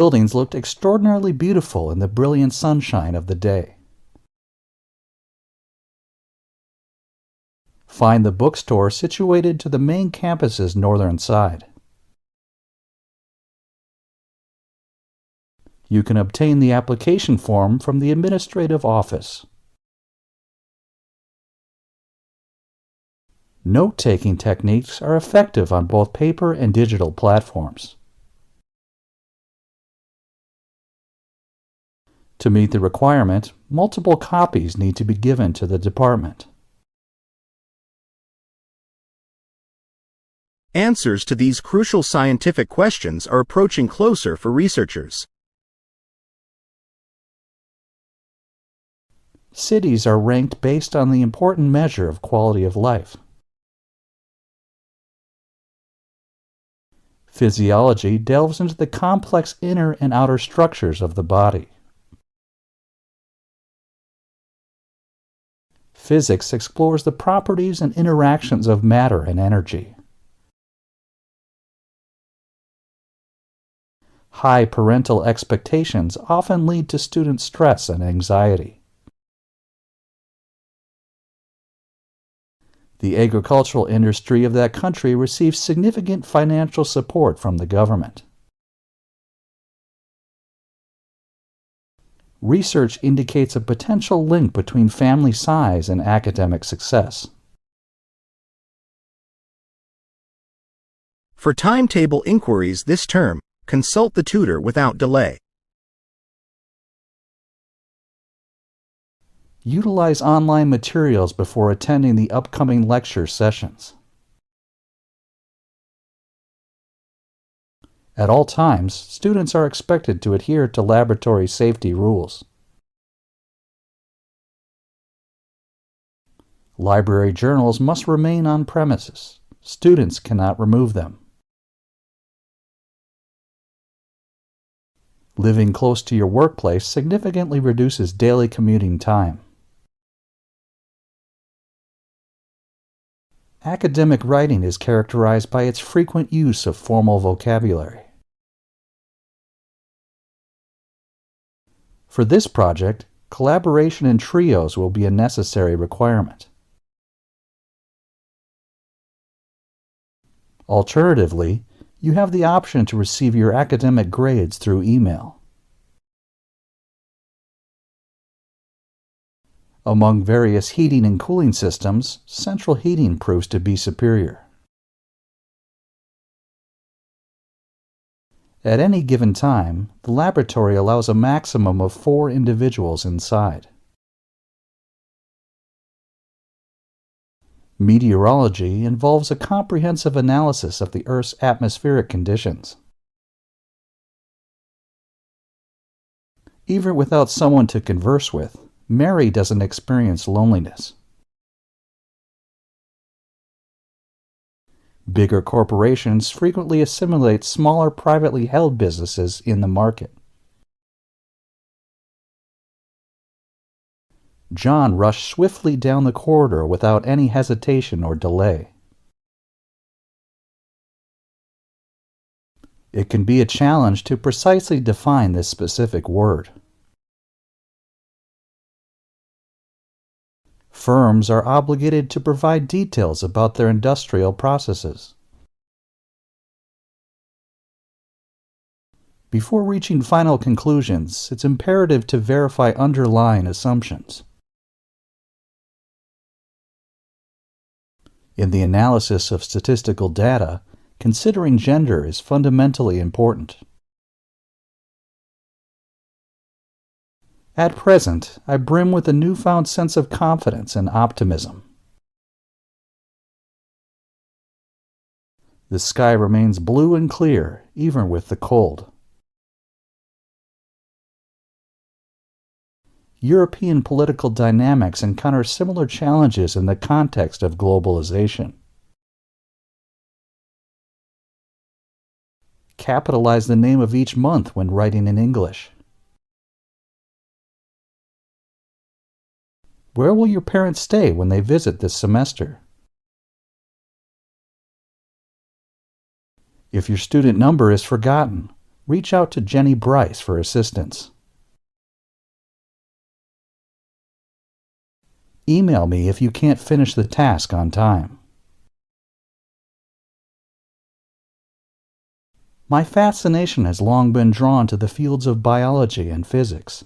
Buildings looked extraordinarily beautiful in the brilliant sunshine of the day. Find the bookstore situated to the main campus's northern side. You can obtain the application form from the administrative office. Note-taking techniques are effective on both paper and digital platforms. To meet the requirement, multiple copies need to be given to the department. Answers to these crucial scientific questions are approaching closer for researchers. Cities are ranked based on the important measure of quality of life. Physiology delves into the complex inner and outer structures of the body. Physics explores the properties and interactions of matter and energy. High parental expectations often lead to student stress and anxiety. The agricultural industry of that country receives significant financial support from the government. Research indicates a potential link between family size and academic success. For timetable inquiries this term, consult the tutor without delay. Utilize online materials before attending the upcoming lecture sessions. At all times, students are expected to adhere to laboratory safety rules. Library journals must remain on premises. Students cannot remove them. Living close to your workplace significantly reduces daily commuting time. Academic writing is characterized by its frequent use of formal vocabulary. For this project, collaboration in trios will be a necessary requirement. Alternatively, you have the option to receive your academic grades through email. Among various heating and cooling systems, central heating proves to be superior. At any given time, the laboratory allows a maximum of 4 individuals inside. Meteorology involves a comprehensive analysis of the Earth's atmospheric conditions. Even without someone to converse with, Mary doesn't experience loneliness. Bigger corporations frequently assimilate smaller privately held businesses in the market. John rushed swiftly down the corridor without any hesitation or delay. It can be a challenge to precisely define this specific word. Firms are obligated to provide details about their industrial processes. Before reaching final conclusions, it's imperative to verify underlying assumptions. In the analysis of statistical data, considering gender is fundamentally important. At present, I brim with a newfound sense of confidence and optimism. The sky remains blue and clear, even with the cold. European political dynamics encounter similar challenges in the context of globalization. Capitalize the name of each month when writing in English. Where will your parents stay when they visit this semester? If your student number is forgotten, reach out to Jenny Bryce for assistance. Email me if you can't finish the task on time. My fascination has long been drawn to the fields of biology and physics.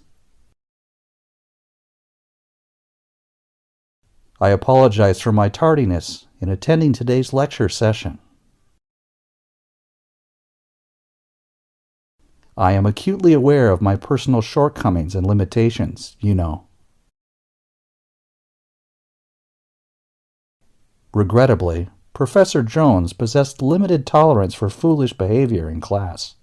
I apologize for my tardiness in attending today's lecture session. I am acutely aware of my personal shortcomings and limitations, you know. Regrettably, Professor Jones possessed limited tolerance for foolish behavior in class.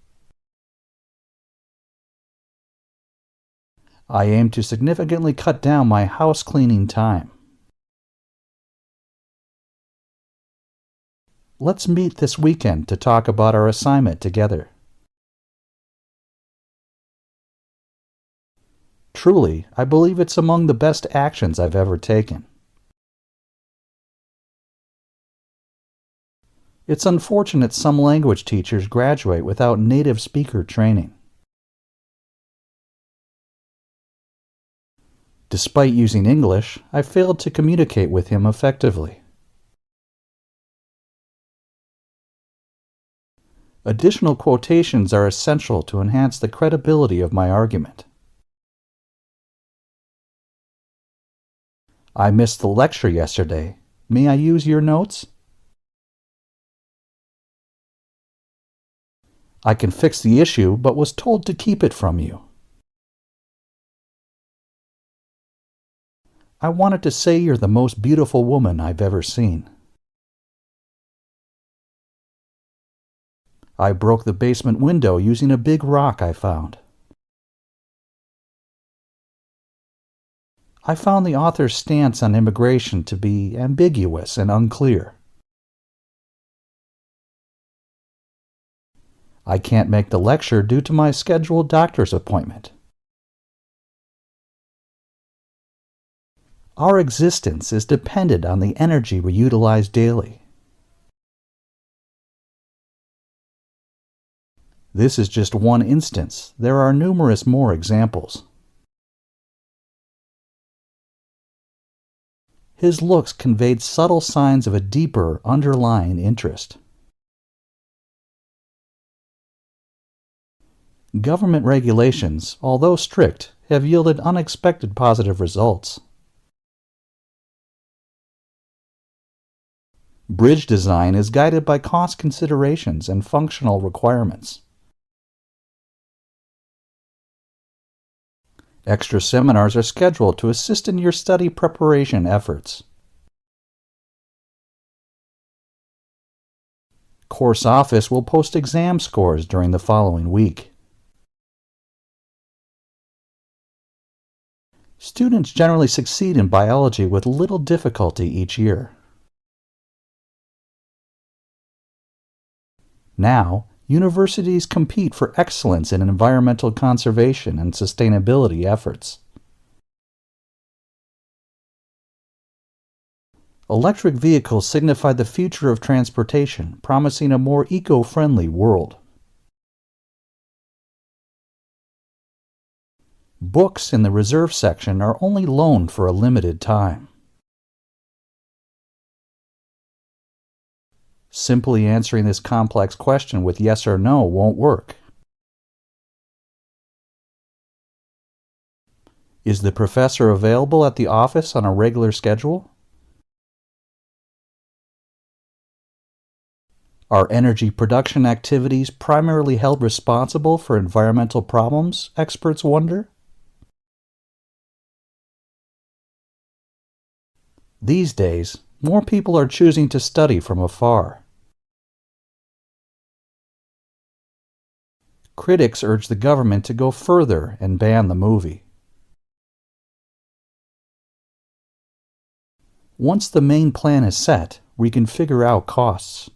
I aim to significantly cut down my house cleaning time. Let's meet this weekend to talk about our assignment together. Truly, I believe it's among the best actions I've ever taken. It's unfortunate some language teachers graduate without native speaker training. Despite using English, I failed to communicate with him effectively. Additional quotations are essential to enhance the credibility of my argument. I missed the lecture yesterday. May I use your notes? I can fix the issue, but was told to keep it from you. I wanted to say you're the most beautiful woman I've ever seen. I broke the basement window using a big rock I found. I found the author's stance on immigration to be ambiguous and unclear. I can't make the lecture due to my scheduled doctor's appointment. Our existence is dependent on the energy we utilize daily. This is just one instance. There are numerous more examples. His looks conveyed subtle signs of a deeper, underlying interest. Government regulations, although strict, have yielded unexpected positive results. Bridge design is guided by cost considerations and functional requirements. Extra seminars are scheduled to assist in your study preparation efforts. Course Office will post exam scores during the following week. Students generally succeed in biology with little difficulty each year. Now, universities compete for excellence in environmental conservation and sustainability efforts. Electric vehicles signify the future of transportation, promising a more eco-friendly world. Books in the reserve section are only loaned for a limited time. Simply answering this complex question with yes or no won't work. Is the professor available at the office on a regular schedule? Are energy production activities primarily held responsible for environmental problems, experts wonder? These days, more people are choosing to study from afar. Critics urge the government to go further and ban the movie. Once the main plan is set, we can figure out costs.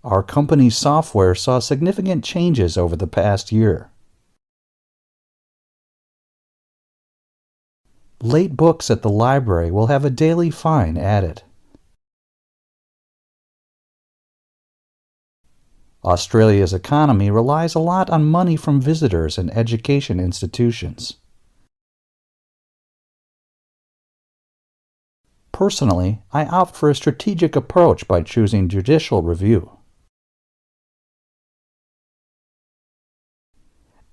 Our company's software saw significant changes over the past year. Late books at the library will have a daily fine added. Australia's economy relies a lot on money from visitors and education institutions. Personally, I opt for a strategic approach by choosing judicial review.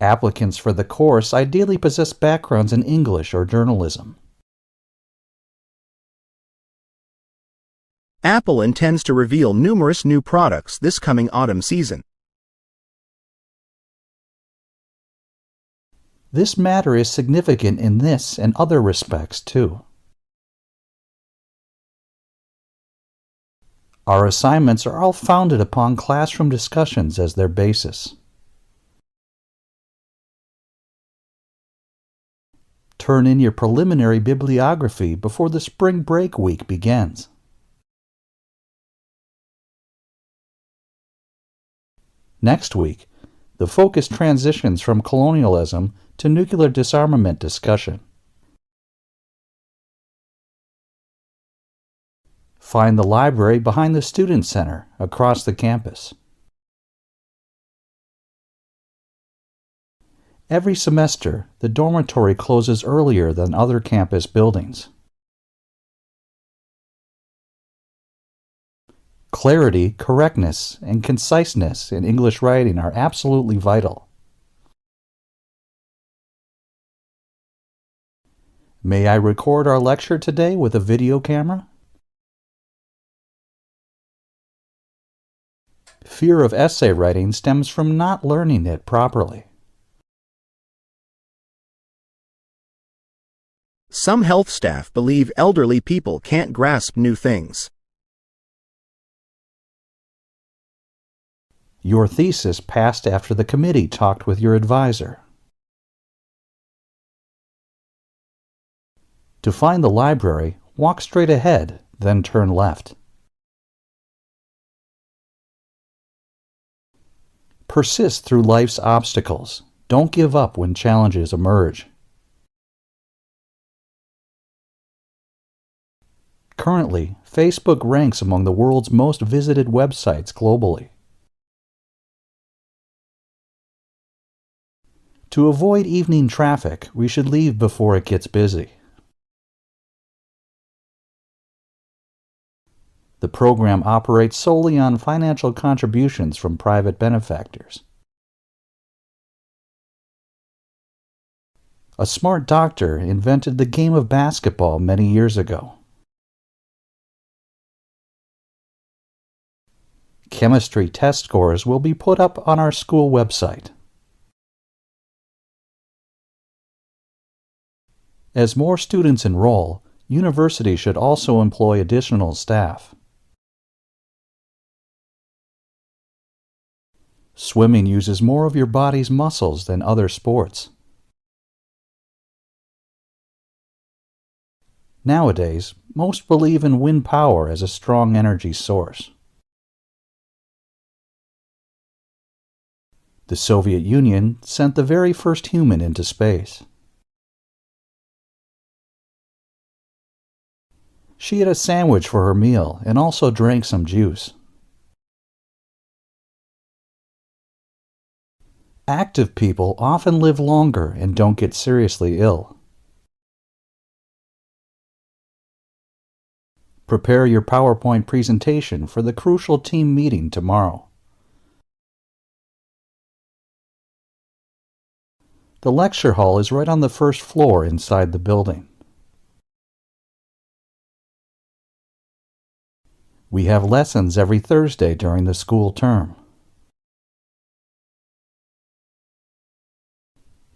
Applicants for the course ideally possess backgrounds in English or journalism. Apple intends to reveal numerous new products this coming autumn season. This matter is significant in this and other respects, too. Our assignments are all founded upon classroom discussions as their basis. Turn in your preliminary bibliography before the spring break week begins. Next week, the focus transitions from colonialism to nuclear disarmament discussion. Find the library behind the Student Center across the campus. Every semester, the dormitory closes earlier than other campus buildings. Clarity, correctness, and conciseness in English writing are absolutely vital. May I record our lecture today with a video camera? Fear of essay writing stems from not learning it properly. Some health staff believe elderly people can't grasp new things. Your thesis passed after the committee talked with your advisor. To find the library, walk straight ahead, then turn left. Persist through life's obstacles. Don't give up when challenges emerge. Currently, Facebook ranks among the world's most visited websites globally. To avoid evening traffic, we should leave before it gets busy. The program operates solely on financial contributions from private benefactors. A smart doctor invented the game of basketball many years ago. Chemistry test scores will be put up on our school website. As more students enroll, universities should also employ additional staff. Swimming uses more of your body's muscles than other sports. Nowadays, most believe in wind power as a strong energy source. The Soviet Union sent the very first human into space. She ate a sandwich for her meal and also drank some juice. Active people often live longer and don't get seriously ill. Prepare your PowerPoint presentation for the crucial team meeting tomorrow. The lecture hall is right on the first floor inside the building. We have lessons every Thursday during the school term.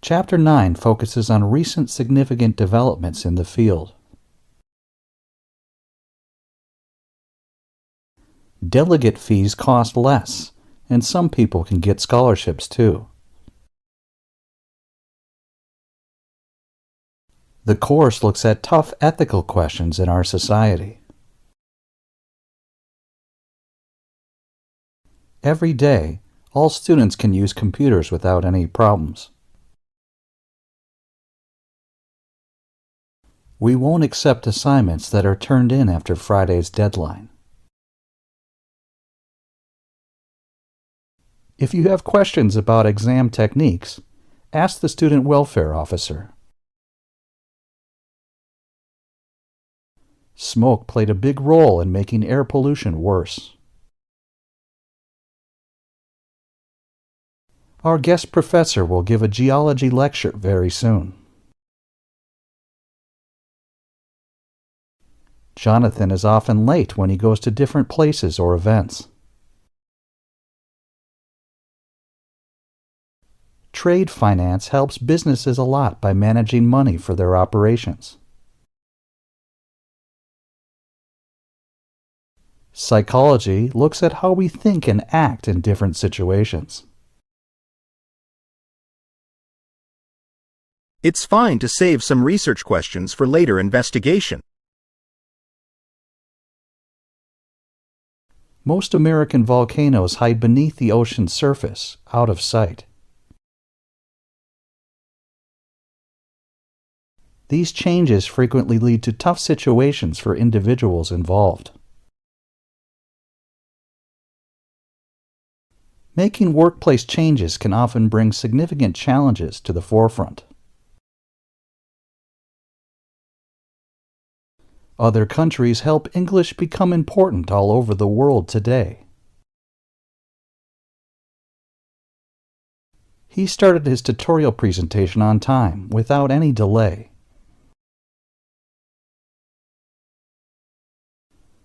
Chapter 9 focuses on recent significant developments in the field. Delegate fees cost less, and some people can get scholarships too. The course looks at tough ethical questions in our society. Every day, all students can use computers without any problems. We won't accept assignments that are turned in after Friday's deadline. If you have questions about exam techniques, ask the student welfare officer. Smoke played a big role in making air pollution worse. Our guest professor will give a geology lecture very soon. Jonathan is often late when he goes to different places or events. Trade finance helps businesses a lot by managing money for their operations. Psychology looks at how we think and act in different situations. It's fine to save some research questions for later investigation. Most American volcanoes hide beneath the ocean's surface, out of sight. These changes frequently lead to tough situations for individuals involved. Making workplace changes can often bring significant challenges to the forefront. Other countries help English become important all over the world today. He started his tutorial presentation on time, without any delay.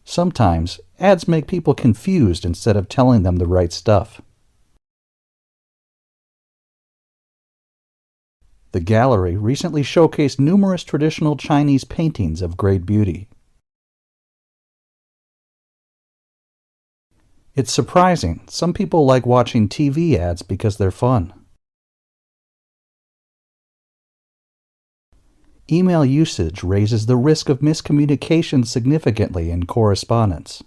Sometimes, ads make people confused instead of telling them the right stuff. The gallery recently showcased numerous traditional Chinese paintings of great beauty. It's surprising, some people like watching TV ads because they're fun. Email usage raises the risk of miscommunication significantly in correspondence.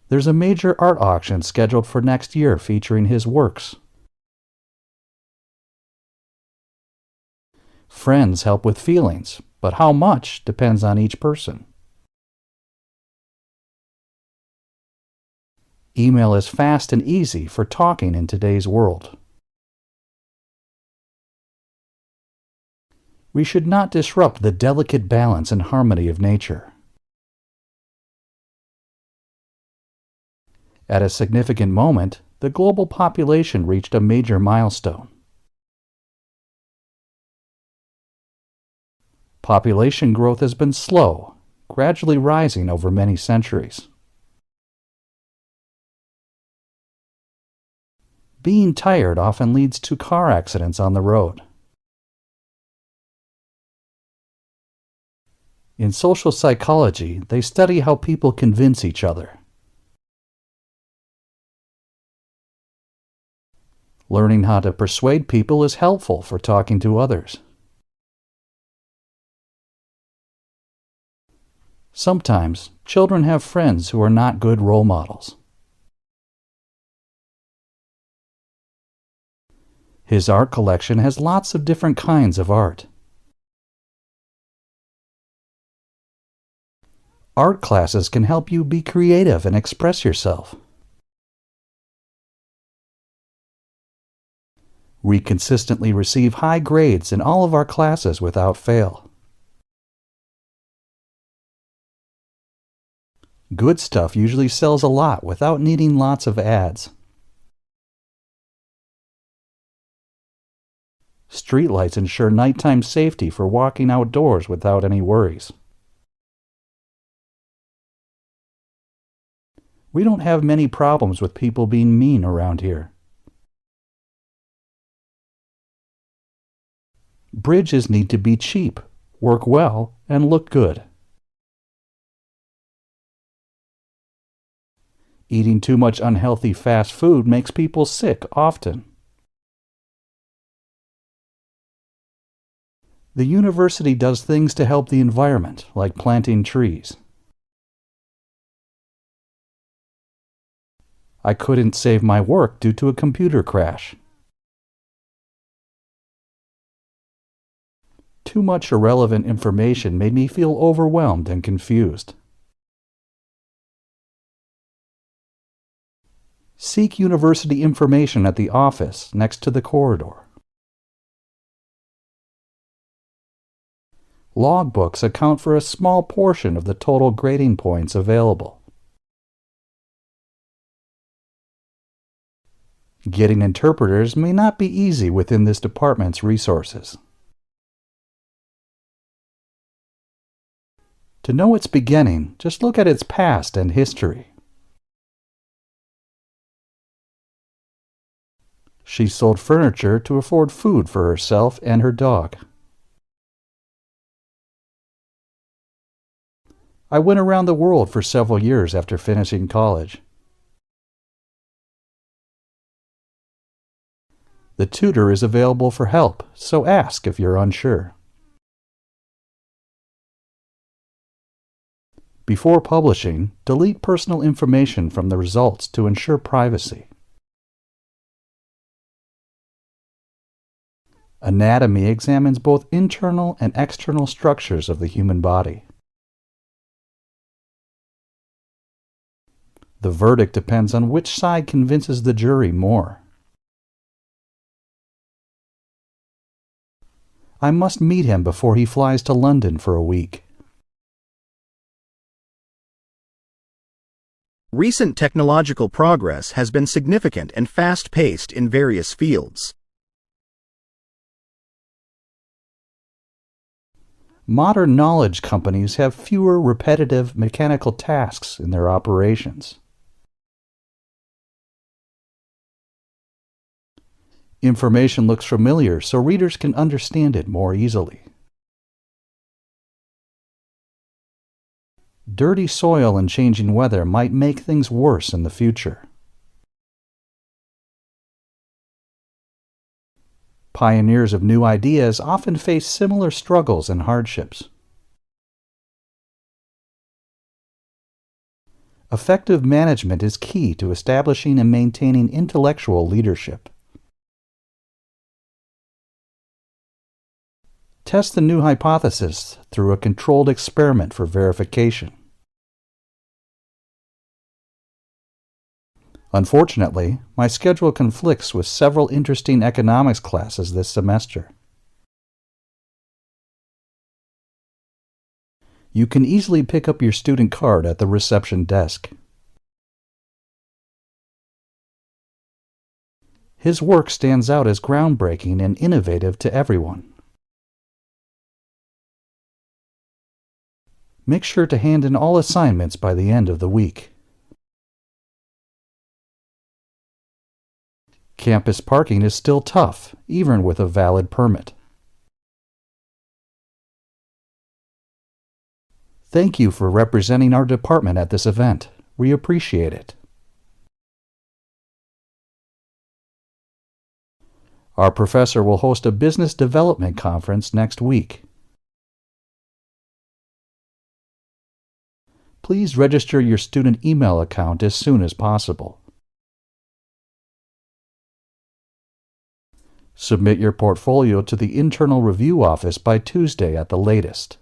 There's a major art auction scheduled for next year featuring his works. Friends help with feelings, but how much depends on each person. Email is fast and easy for talking in today's world. We should not disrupt the delicate balance and harmony of nature. At a significant moment, the global population reached a major milestone. Population growth has been slow, gradually rising over many centuries. Being tired often leads to car accidents on the road. In social psychology, they study how people convince each other. Learning how to persuade people is helpful for talking to others. Sometimes, children have friends who are not good role models. His art collection has lots of different kinds of art. Art classes can help you be creative and express yourself. We consistently receive high grades in all of our classes without fail. Good stuff usually sells a lot without needing lots of ads. Streetlights ensure nighttime safety for walking outdoors without any worries. We don't have many problems with people being mean around here. Bridges need to be cheap, work well, and look good. Eating too much unhealthy fast food makes people sick often. The university does things to help the environment, like planting trees. I couldn't save my work due to a computer crash. Too much irrelevant information made me feel overwhelmed and confused. Seek university information at the office next to the corridor. Logbooks account for a small portion of the total grading points available. Getting interpreters may not be easy within this department's resources. To know its beginning, just look at its past and history. She sold furniture to afford food for herself and her dog. I went around the world for several years after finishing college. The tutor is available for help, so ask if you're unsure. Before publishing, delete personal information from the results to ensure privacy. Anatomy examines both internal and external structures of the human body. The verdict depends on which side convinces the jury more. I must meet him before he flies to London for a week. Recent technological progress has been significant and fast-paced in various fields. Modern knowledge companies have fewer repetitive mechanical tasks in their operations. Information looks familiar, so readers can understand it more easily. Dirty soil and changing weather might make things worse in the future. Pioneers of new ideas often face similar struggles and hardships. Effective management is key to establishing and maintaining intellectual leadership. Test the new hypothesis through a controlled experiment for verification. Unfortunately, my schedule conflicts with several interesting economics classes this semester. You can easily pick up your student card at the reception desk. His work stands out as groundbreaking and innovative to everyone. Make sure to hand in all assignments by the end of the week. Campus parking is still tough, even with a valid permit. Thank you for representing our department at this event. We appreciate it. Our professor will host a business development conference next week. Please register your student email account as soon as possible. Submit your portfolio to the Internal Review Office by Tuesday at the latest.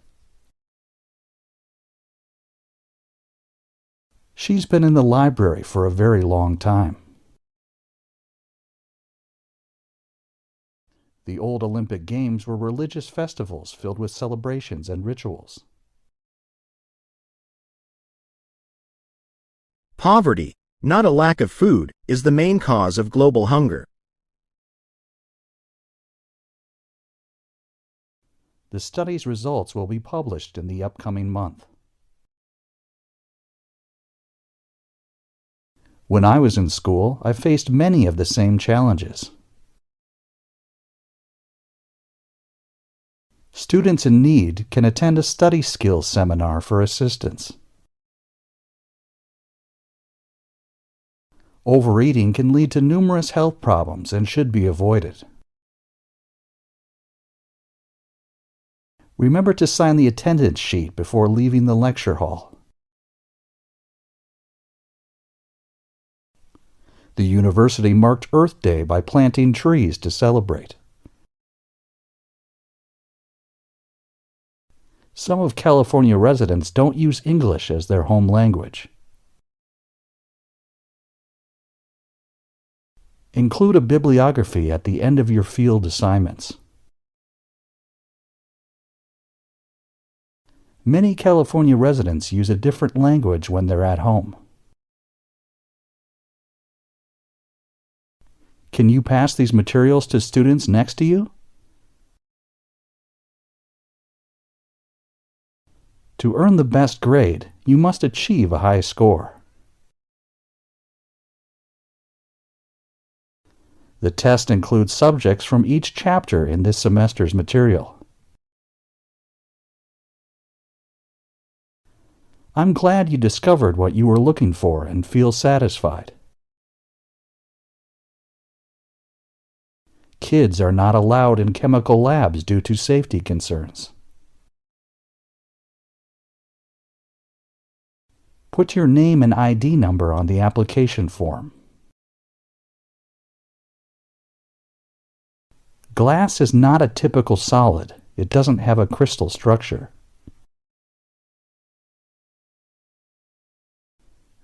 She's been in the library for a very long time. The old Olympic Games were religious festivals filled with celebrations and rituals. Poverty, not a lack of food, is the main cause of global hunger. The study's results will be published in the upcoming month. When I was in school, I faced many of the same challenges. Students in need can attend a study skills seminar for assistance. Overeating can lead to numerous health problems and should be avoided. Remember to sign the attendance sheet before leaving the lecture hall. The university marked Earth Day by planting trees to celebrate. Some of California residents don't use English as their home language. Include a bibliography at the end of your field assignments. Many California residents use a different language when they're at home. Can you pass these materials to students next to you? To earn the best grade, you must achieve a high score. The test includes subjects from each chapter in this semester's material. I'm glad you discovered what you were looking for and feel satisfied. Kids are not allowed in chemical labs due to safety concerns. Put your name and ID number on the application form. Glass is not a typical solid. It doesn't have a crystal structure.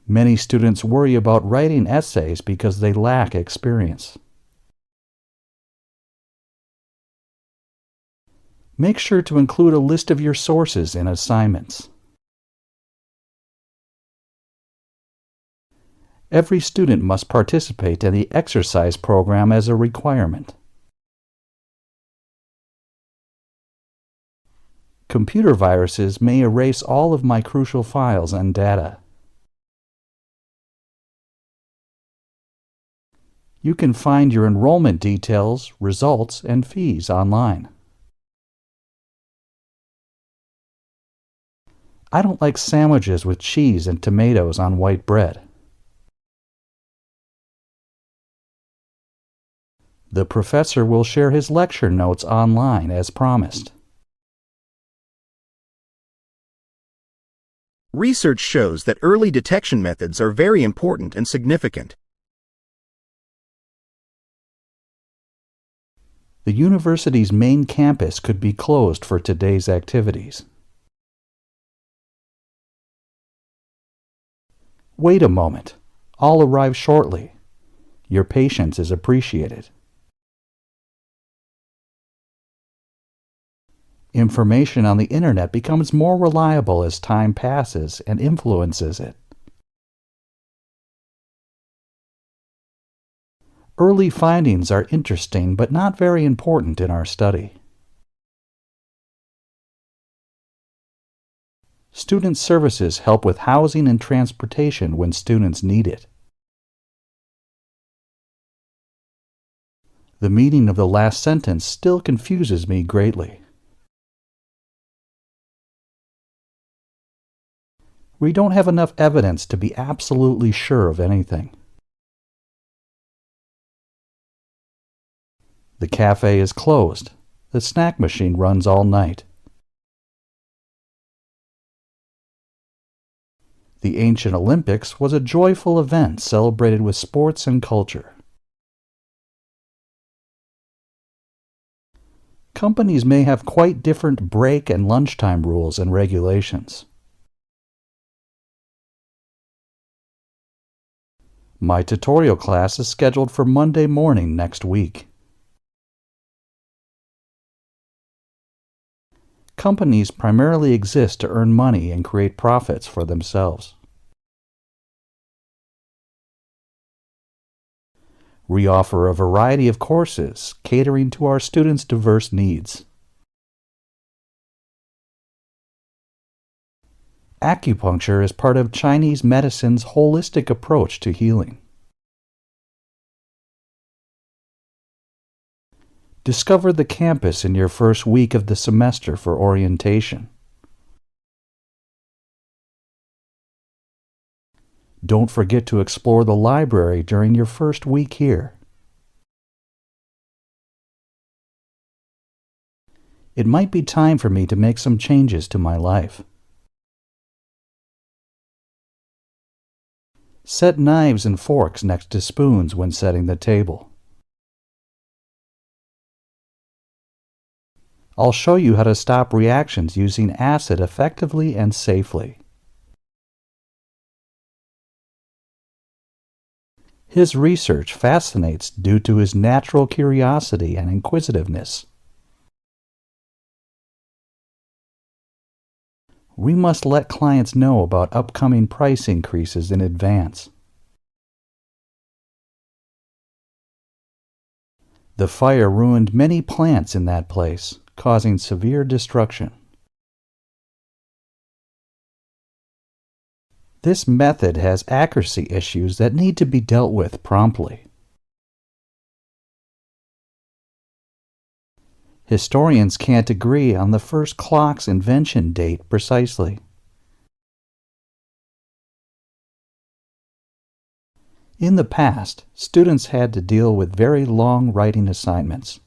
Many students worry about writing essays because they lack experience. Make sure to include a list of your sources in assignments. Every student must participate in the exercise program as a requirement. Computer viruses may erase all of my crucial files and data. You can find your enrollment details, results, and fees online. I don't like sandwiches with cheese and tomatoes on white bread. The professor will share his lecture notes online as promised. Research shows that early detection methods are very important and significant. The university's main campus could be closed for today's activities. Wait a moment. I'll arrive shortly. Your patience is appreciated. Information on the internet becomes more reliable as time passes and influences it. Early findings are interesting but not very important in our study. Student services help with housing and transportation when students need it. The meaning of the last sentence still confuses me greatly. We don't have enough evidence to be absolutely sure of anything. The cafe is closed. The snack machine runs all night. The ancient Olympics was a joyful event celebrated with sports and culture. Companies may have quite different break and lunchtime rules and regulations. My tutorial class is scheduled for Monday morning next week. Companies primarily exist to earn money and create profits for themselves. We offer a variety of courses catering to our students' diverse needs. Acupuncture is part of Chinese medicine's holistic approach to healing. Discover the campus in your first week of the semester for orientation. Don't forget to explore the library during your first week here. It might be time for me to make some changes to my life. Set knives and forks next to spoons when setting the table. I'll show you how to stop reactions using acid effectively and safely. His research fascinates due to his natural curiosity and inquisitiveness. We must let clients know about upcoming price increases in advance. The fire ruined many plants in that place, causing severe destruction. This method has accuracy issues that need to be dealt with promptly. Historians can't agree on the first clock's invention date precisely. In the past, students had to deal with very long writing assignments.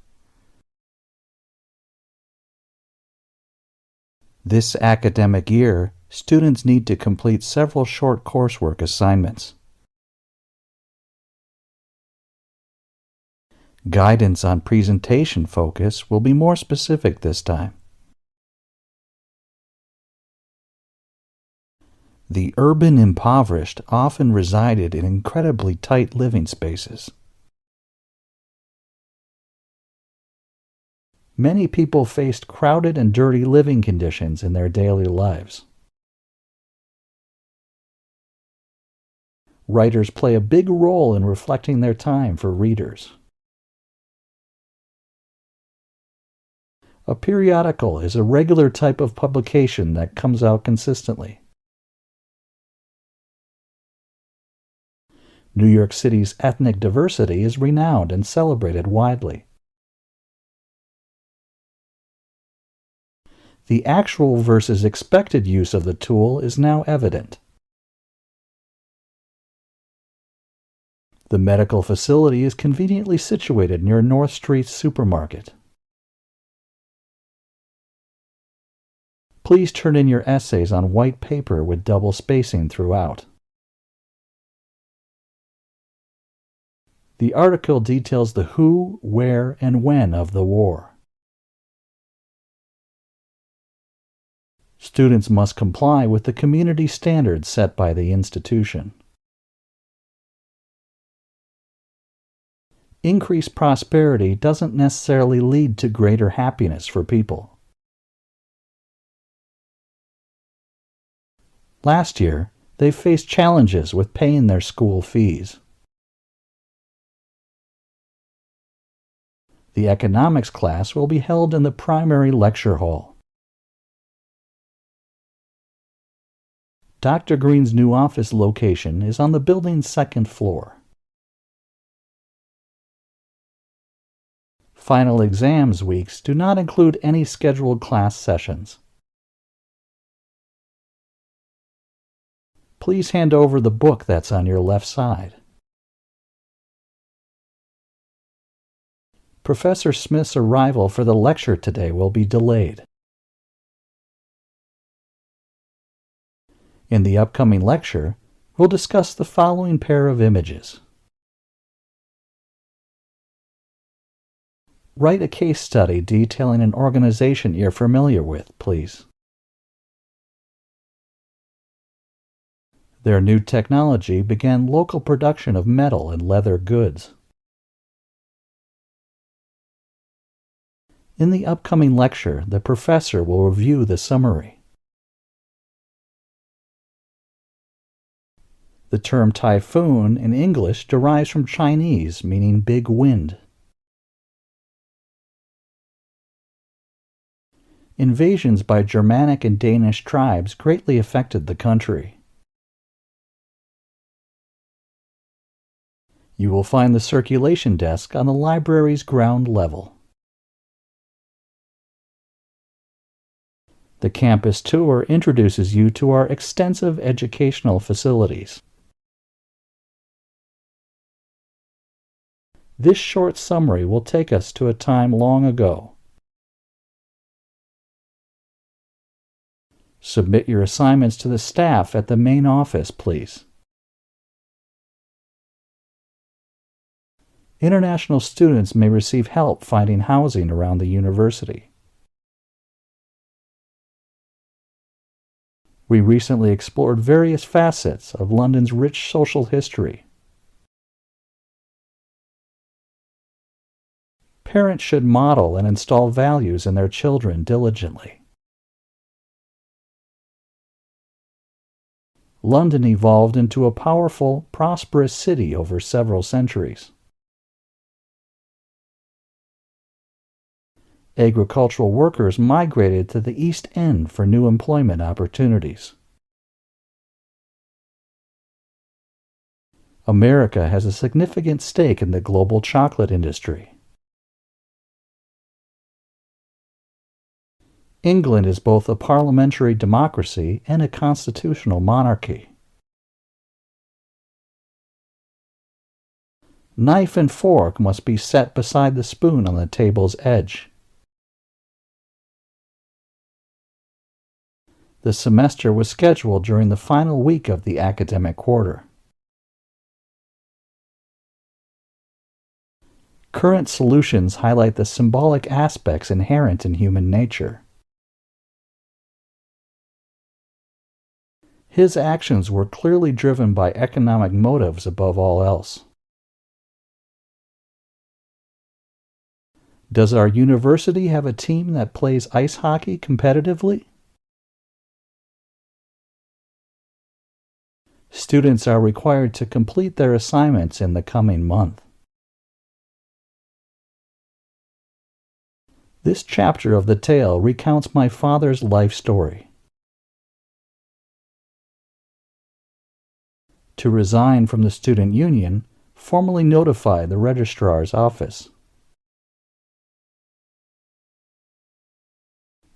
This academic year, students need to complete several short coursework assignments. Guidance on presentation focus will be more specific this time. The urban impoverished often resided in incredibly tight living spaces. Many people faced crowded and dirty living conditions in their daily lives. Writers play a big role in reflecting their time for readers. A periodical is a regular type of publication that comes out consistently. New York City's ethnic diversity is renowned and celebrated widely. The actual versus expected use of the tool is now evident. The medical facility is conveniently situated near North Street Supermarket. Please turn in your essays on white paper with double spacing throughout. The article details the who, where, and when of the war. Students must comply with the community standards set by the institution. Increased prosperity doesn't necessarily lead to greater happiness for people. Last year, they faced challenges with paying their school fees. The economics class will be held in the primary lecture hall. Dr. Green's new office location is on the building's second floor. Final exams weeks do not include any scheduled class sessions. Please hand over the book that's on your left side. Professor Smith's arrival for the lecture today will be delayed. In the upcoming lecture, we'll discuss the following pair of images. Write a case study detailing an organization you're familiar with, please. Their new technology began local production of metal and leather goods. In the upcoming lecture, the professor will review the summary. The term typhoon in English derives from Chinese, meaning big wind. Invasions by Germanic and Danish tribes greatly affected the country. You will find the circulation desk on the library's ground level. The campus tour introduces you to our extensive educational facilities. This short summary will take us to a time long ago. Submit your assignments to the staff at the main office, please. International students may receive help finding housing around the university. We recently explored various facets of London's rich social history. Parents should model and install values in their children diligently. London evolved into a powerful, prosperous city over several centuries. Agricultural workers migrated to the East End for new employment opportunities. America has a significant stake in the global chocolate industry. England is both a parliamentary democracy and a constitutional monarchy. Knife and fork must be set beside the spoon on the table's edge. The semester was scheduled during the final week of the academic quarter. Current solutions highlight the symbolic aspects inherent in human nature. His actions were clearly driven by economic motives above all else. Does our university have a team that plays ice hockey competitively? Students are required to complete their assignments in the coming month. This chapter of the tale recounts my father's life story. To resign from the student union, formally notify the registrar's office.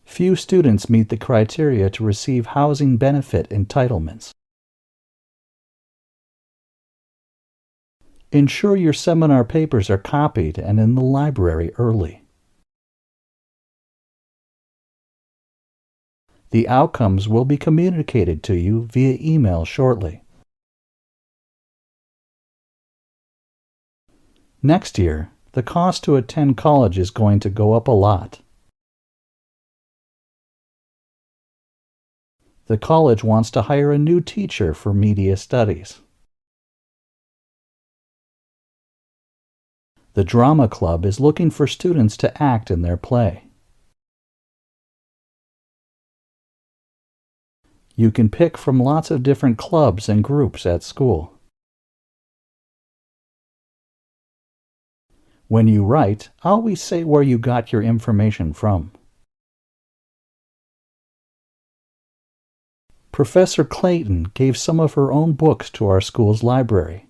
Few students meet the criteria to receive housing benefit entitlements. Ensure your seminar papers are copied and in the library early. The outcomes will be communicated to you via email shortly. Next year, the cost to attend college is going to go up a lot. The college wants to hire a new teacher for media studies. The drama club is looking for students to act in their play. You can pick from lots of different clubs and groups at school. When you write, always say where you got your information from. Professor Clayton gave some of her own books to our school's library.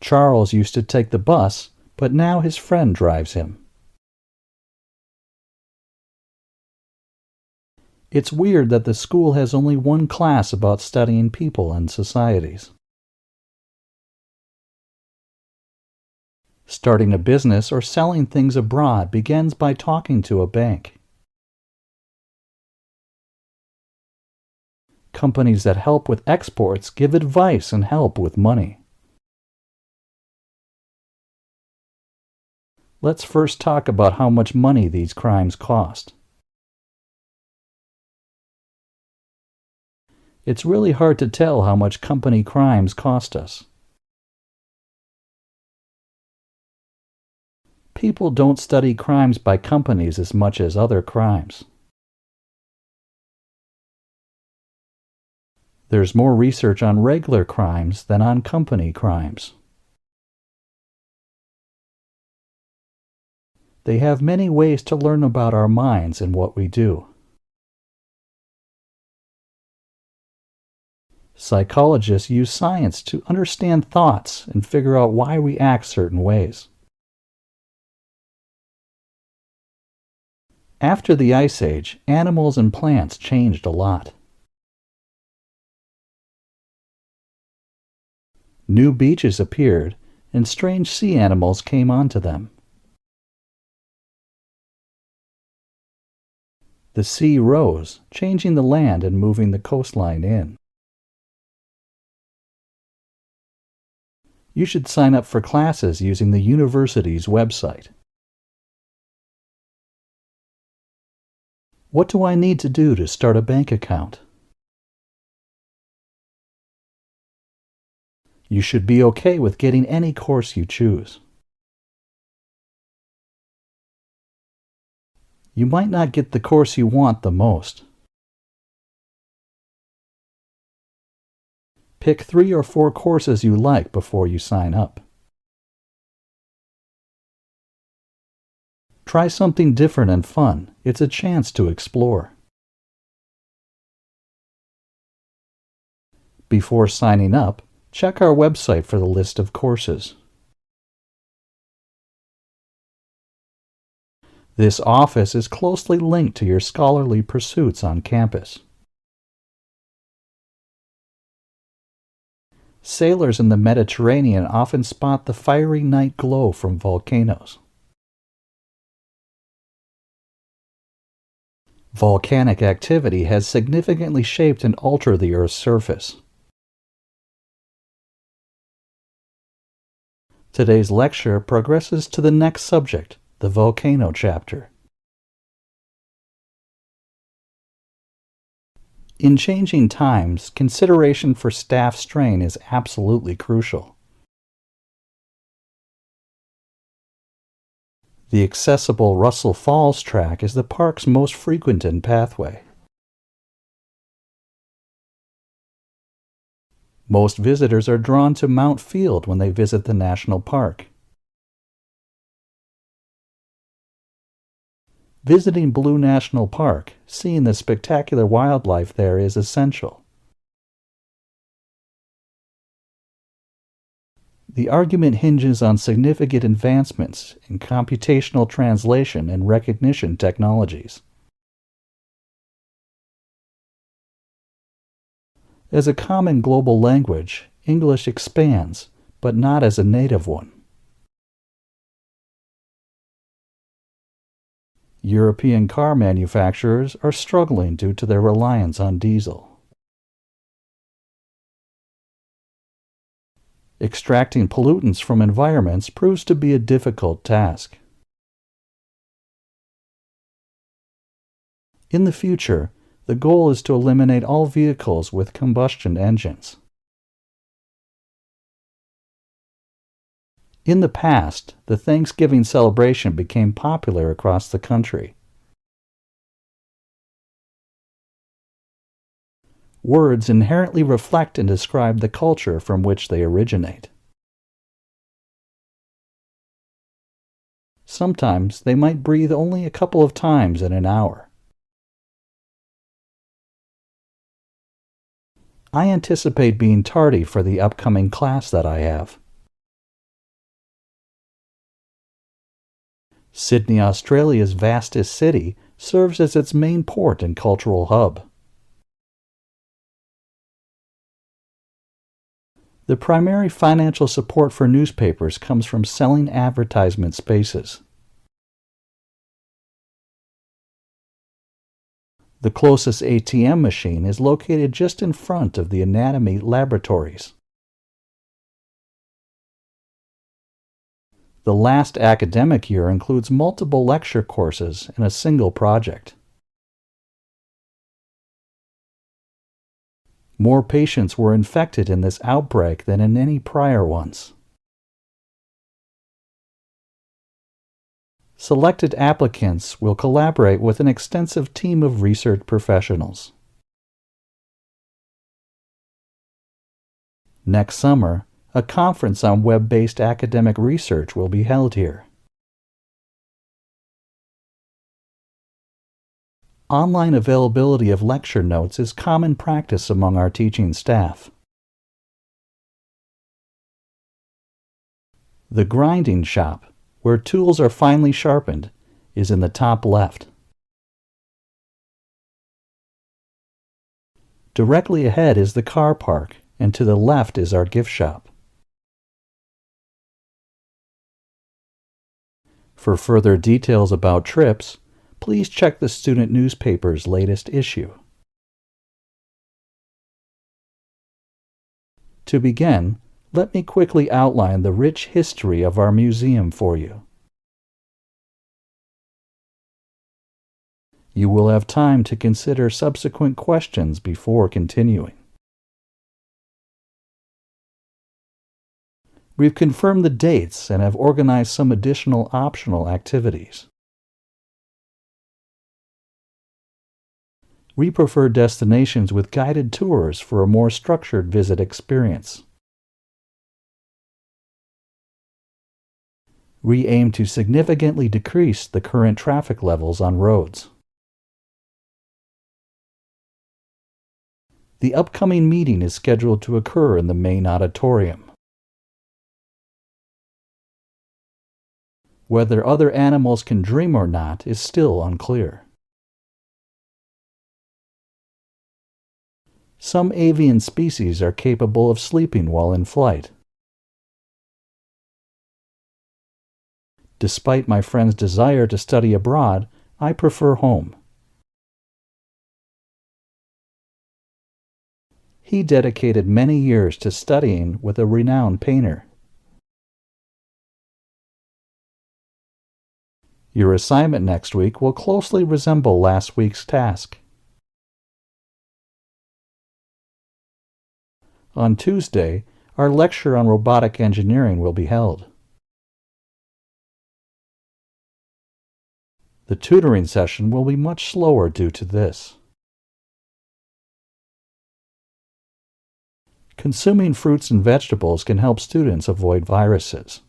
Charles used to take the bus, but now his friend drives him. It's weird that the school has only one class about studying people and societies. Starting a business or selling things abroad begins by talking to a bank. Companies that help with exports give advice and help with money. Let's first talk about how much money these crimes cost. It's really hard to tell how much company crimes cost us. People don't study crimes by companies as much as other crimes. There's more research on regular crimes than on company crimes. They have many ways to learn about our minds and what we do. Psychologists use science to understand thoughts and figure out why we act certain ways. After the Ice Age, animals and plants changed a lot. New beaches appeared, and strange sea animals came onto them. The sea rose, changing the land and moving the coastline in. You should sign up for classes using the university's website. What do I need to do to start a bank account? You should be okay with getting any course you choose. You might not get the course you want the most. Pick 3 or 4 courses you like before you sign up. Try something different and fun. It's a chance to explore. Before signing up, check our website for the list of courses. This office is closely linked to your scholarly pursuits on campus. Sailors in the Mediterranean often spot the fiery night glow from volcanoes. Volcanic activity has significantly shaped and altered the Earth's surface. Today's lecture progresses to the next subject, the volcano chapter. In changing times, consideration for staff strain is absolutely crucial. The accessible Russell Falls track is the park's most frequented pathway. Most visitors are drawn to Mount Field when they visit the national park. Visiting Blue National Park, seeing the spectacular wildlife there is essential. The argument hinges on significant advancements in computational translation and recognition technologies. As a common global language, English expands, but not as a native one. European car manufacturers are struggling due to their reliance on diesel. Extracting pollutants from environments proves to be a difficult task. In the future, the goal is to eliminate all vehicles with combustion engines. In the past, the Thanksgiving celebration became popular across the country. Words inherently reflect and describe the culture from which they originate. Sometimes they might breathe only a couple of times in an hour. I anticipate being tardy for the upcoming class that I have. Sydney, Australia's vastest city, serves as its main port and cultural hub. The primary financial support for newspapers comes from selling advertisement spaces. The closest ATM machine is located just in front of the anatomy laboratories. The last academic year includes multiple lecture courses and a single project. More patients were infected in this outbreak than in any prior ones. Selected applicants will collaborate with an extensive team of research professionals. Next summer, a conference on web-based academic research will be held here. Online availability of lecture notes is common practice among our teaching staff. The grinding shop, where tools are finely sharpened, is in the top left. Directly ahead is the car park, and to the left is our gift shop. For further details about trips, please check the student newspaper's latest issue. To begin, let me quickly outline the rich history of our museum for you. You will have time to consider subsequent questions before continuing. We've confirmed the dates and have organized some additional optional activities. We prefer destinations with guided tours for a more structured visit experience. We aim to significantly decrease the current traffic levels on roads. The upcoming meeting is scheduled to occur in the main auditorium. Whether other animals can dream or not is still unclear. Some avian species are capable of sleeping while in flight. Despite my friend's desire to study abroad, I prefer home. He dedicated many years to studying with a renowned painter. Your assignment next week will closely resemble last week's task. On Tuesday, our lecture on robotic engineering will be held. The tutoring session will be much slower due to this. Consuming fruits and vegetables can help students avoid viruses.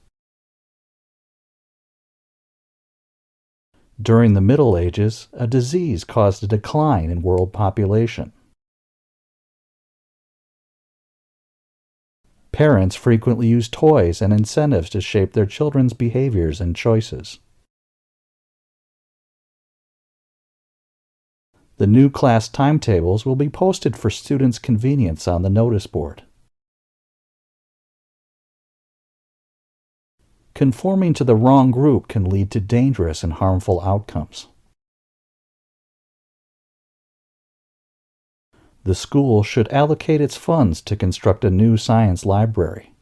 During the Middle Ages, a disease caused a decline in world population. Parents frequently use toys and incentives to shape their children's behaviors and choices. The new class timetables will be posted for students' convenience on the notice board. Conforming to the wrong group can lead to dangerous and harmful outcomes. The school should allocate its funds to construct a new science library.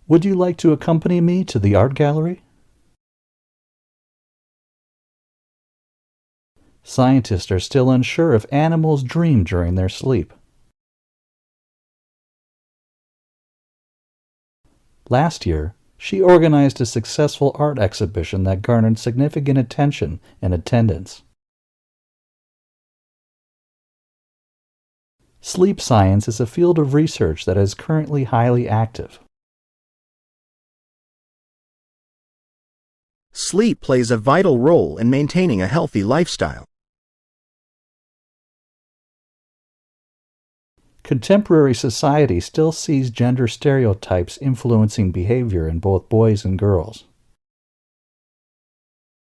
Would you like to accompany me to the art gallery? Scientists are still unsure if animals dream during their sleep. Last year, she organized a successful art exhibition that garnered significant attention and attendance. Sleep science is a field of research that is currently highly active. Sleep plays a vital role in maintaining a healthy lifestyle. Contemporary society still sees gender stereotypes influencing behavior in both boys and girls.